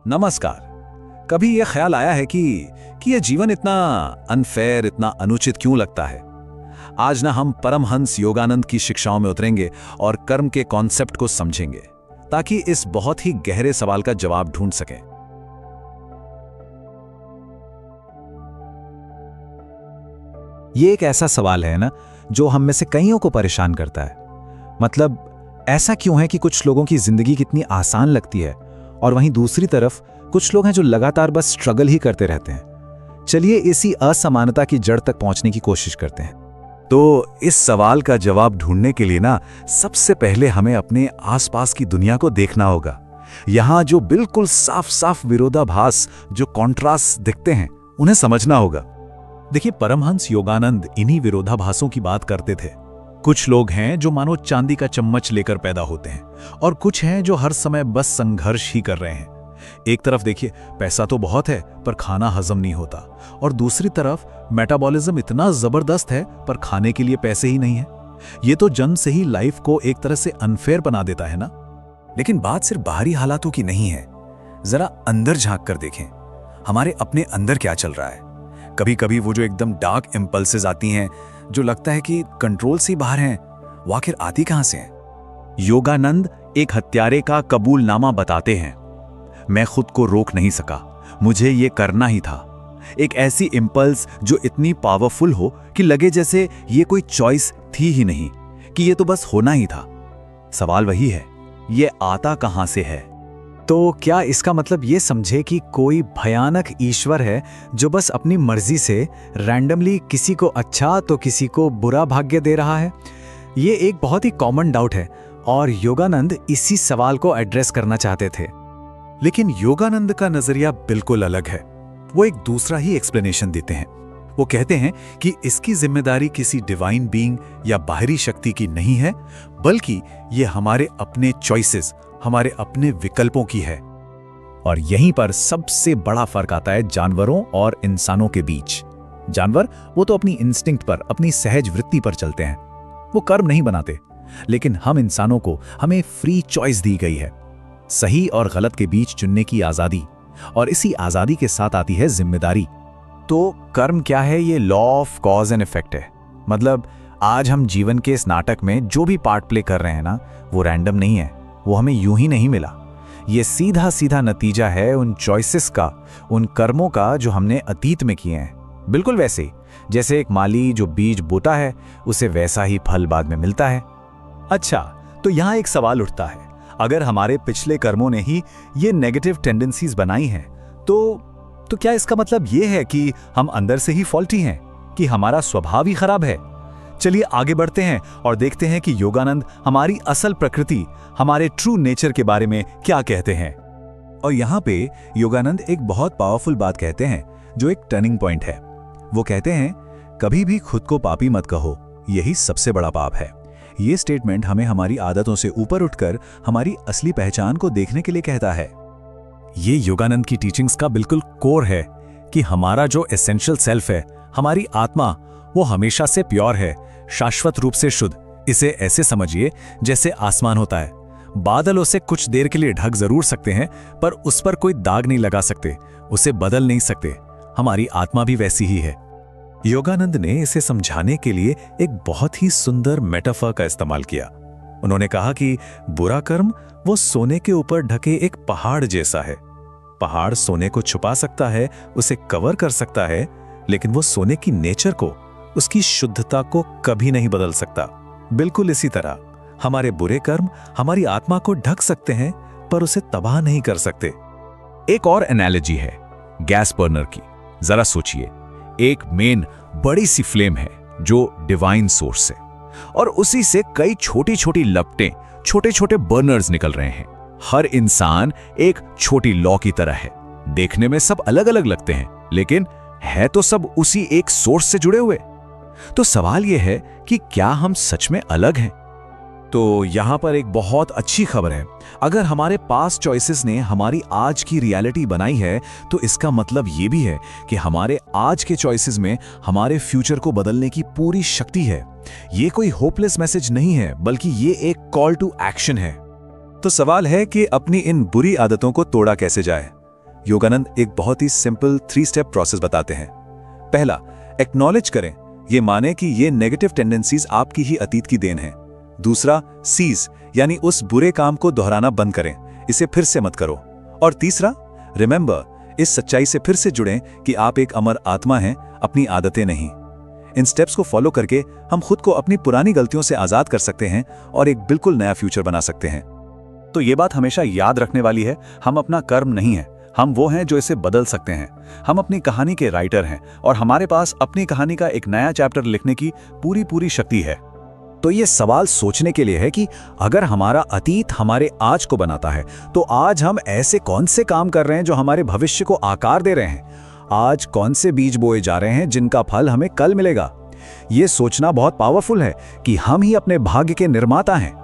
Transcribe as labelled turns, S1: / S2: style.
S1: नमस्कार। कभी यह ख्याल आया है कि यह जीवन इतना अनफेयर, इतना अनुचित क्यों लगता है? आज ना हम परमहंस योगानंद की शिक्षाओं में उतरेंगे और कर्म के कॉन्सेप्ट को समझेंगे, ताकि इस बहुत ही गहरे सवाल का जवाब ढूंढ सकें।
S2: ये एक ऐसा सवाल है ना, जो हम में से कईयों को परेशान करता है। मतलब ऐसा क्यों है कि कुछ लोगों की जिंदगी कितनी आसान लगती है और वहीं दूसरी तरफ कुछ लोग हैं जो लगातार बस स्ट्रगल ही करते रहते हैं। चलिए इसी असमानता की जड़ तक पहुंचने की कोशिश करते हैं।
S1: तो इस सवाल का जवाब ढूंढने के लिए ना सबसे पहले हमें अपने आसपास की दुनिया को देखना होगा। यहाँ जो बिल्कुल साफ साफ विरोधाभास, जो कॉन्ट्रास्ट दिखते हैं, उन्हें समझना होगा।
S3: देखिए, परमहंस योगानंद इन्हीं विरोधाभासों की बात करते थे। कुछ लोग हैं जो मानो चांदी का चम्मच लेकर पैदा होते हैं, और कुछ हैं जो हर समय बस संघर्ष ही कर रहे हैं। एक तरफ देखिए, पैसा तो बहुत है पर खाना हजम नहीं होता, और दूसरी तरफ मेटाबॉलिज्म इतना जबरदस्त है पर खाने के लिए पैसे ही नहीं है। ये तो जन्म से ही लाइफ को एक तरह से अनफेयर बना देता है ना।
S1: लेकिन बात सिर्फ बाहरी हालातों की नहीं है। जरा अंदर झांक कर देखें, हमारे अपने अंदर क्या चल रहा है। कभी कभी वो जो एकदम डार्क इंपल्सेस आती हैं, जो लगता है कि कंट्रोल से बाहर हैं, वो आखिर आती कहां से हैं? योगानंद एक हत्यारे का कबूलनामा बताते हैं। मैं खुद को रोक नहीं सका, मुझे ये करना ही था। एक ऐसी इंपल्स जो इतनी पावरफुल हो कि लगे जैसे ये कोई चॉइस थी ही नहीं, कि ये तो बस होना ही था। सवाल वही है, ये आता कहां से है?
S2: तो क्या इसका मतलब ये समझे कि कोई भयानक ईश्वर है जो बस अपनी मर्जी से रैंडमली किसी को अच्छा तो किसी को बुरा भाग्य दे रहा है? ये एक बहुत ही कॉमन डाउट है और योगानंद इसी सवाल को एड्रेस करना चाहते थे।
S3: लेकिन योगानंद का नजरिया बिल्कुल अलग है। वो एक दूसरा ही एक्सप्लेनेशन देते हैं। वो कहते हैं कि इसकी जिम्मेदारी किसी डिवाइन बीइंग या बाहरी शक्ति की नहीं है, बल्कि ये हमारे अपने चॉइसेस, हमारे अपने विकल्पों की है।
S2: और यहीं पर सबसे बड़ा फर्क आता है जानवरों और इंसानों के बीच। जानवर वो तो अपनी इंस्टिंक्ट पर, अपनी सहज वृत्ति पर चलते हैं, वो कर्म नहीं बनाते। लेकिन हम इंसानों को हमें फ्री चॉइस दी गई है, सही और गलत के बीच चुनने की आजादी, और इसी आजादी के साथ आती है जिम्मेदारी। तो कर्म क्या है? ये law of cause and effect है। मतलब आज हम जीवन के इस नाटक में जो भी पार्ट प्ले कर रहे हैं ना, वो रैंडम नहीं है, वो हमें यूं ही नहीं मिला। ये सीधा सीधा नतीजा है उन चॉइसेस का, उन कर्मों का जो हमने अतीत में किए हैं। बिल्कुल वैसे ही जैसे एक माली जो बीज बोता है, उसे वैसा ही फल बाद में मिलता है।
S3: अच्छा, तो यहां एक सवाल उठता है, अगर हमारे पिछले कर्मों ने ही ये नेगेटिव टेंडेंसीज बनाई हैं, तो क्या इसका मतलब ये है कि हम अंदर से ही फॉल्टी हैं, कि हमारा स्वभाव ही खराब है? चलिए आगे बढ़ते हैं और देखते हैं कि योगानंद हमारी असल प्रकृति, हमारे ट्रू नेचर के बारे में क्या कहते हैं।
S1: और यहाँ पे योगानंद एक बहुत पावरफुल बात कहते हैं, जो एक टर्निंग पॉइंट है। वो कहते हैं, कभी भी खुद को पापी मत कहो, यही सबसे बड़ा पाप है। ये स्टेटमेंट हमें हमारी आदतों से ऊपर उठकर हमारी असली पहचान को देखने के लिए कहता है।
S3: ये योगानंद की टीचिंग्स का बिल्कुल कोर है कि हमारा जो एसेंशियल सेल्फ है, हमारी आत्मा, वो हमेशा से प्योर है, शाश्वत रूप से शुद्ध। इसे ऐसे समझिए जैसे आसमान होता है। बादल उसे कुछ देर के लिए ढक जरूर सकते हैं, पर उस पर कोई दाग नहीं लगा सकते, उसे बदल नहीं सकते। हमारी आत्मा भी वैसी ही है।
S1: योगानंद ने इसे समझाने के लिए एक बहुत ही सुंदर मेटाफर का इस्तेमाल किया। उन्होंने कहा कि बुरा कर्म वो सोने के ऊपर ढके एक पहाड़ जैसा है। पहाड़ सोने को छुपा सकता है, उसे कवर कर सकता है, लेकिन वो सोने की नेचर को, उसकी शुद्धता को कभी नहीं बदल सकता। बिल्कुल इसी तरह हमारे बुरे कर्म हमारी आत्मा को ढक सकते हैं, पर उसे तबाह नहीं कर सकते। एक और एनालॉजी है गैस बर्नर की। जरा सोचिए, एक मेन बड़ी सी फ्लेम है जो डिवाइन सोर्स है, और उसी से कई छोटी छोटी लपटें, छोटे छोटे बर्नर्स निकल रहे हैं। हर इंसान एक छोटी लौ की तरह है। देखने में सब अलग अलग लगते हैं, लेकिन है तो सब उसी एक सोर्स से जुड़े हुए। तो सवाल यह है कि क्या हम सच में अलग हैं? तो यहां पर एक बहुत अच्छी खबर है। अगर हमारे पास चॉइसेस ने हमारी आज की रियलिटी बनाई है, तो इसका मतलब ये भी है कि हमारे आज के चॉइसेस में हमारे फ्यूचर को बदलने की पूरी शक्ति है। ये कोई होपलेस मैसेज नहीं है, बल्कि ये एक कॉल टू एक्शन है। तो सवाल है कि अपनी इन बुरी आदतों को तोड़ा कैसे जाए? योगानंद एक बहुत ही सिंपल 3 स्टेप प्रोसेस बताते हैं। पहला, एक्नॉलेज करें, ये माने कि ये नेगेटिव टेंडेंसीज आपकी ही अतीत की देन है। दूसरा, सीज, यानी उस बुरे काम को दोहराना बंद करें, इसे फिर से मत करो। और तीसरा, रिमेंबर, इस सच्चाई से फिर से जुड़ें कि आप एक अमर आत्मा हैं, अपनी आदतें नहीं। इन स्टेप्स को फॉलो करके हम खुद को अपनी पुरानी गलतियों से आजाद कर सकते हैं और एक बिल्कुल नया फ्यूचर बना सकते हैं।
S2: तो ये बात हमेशा याद रखने वाली है, हम अपना कर्म नहीं है, हम वो हैं जो इसे बदल सकते हैं। हम अपनी कहानी के राइटर हैं और हमारे पास अपनी कहानी का एक नया चैप्टर लिखने की पूरी शक्ति है। तो ये सवाल सोचने के लिए है कि अगर हमारा अतीत हमारे आज को बनाता है, तो आज हम ऐसे कौन से काम कर रहे हैं जो हमारे भविष्य को आकार दे रहे हैं? आज कौन से बीज बोए जा रहे हैं जिनका फल हमें कल मिलेगा? ये सोचना बहुत पावरफुल है कि हम ही अपने भाग्य के निर्माता हैं।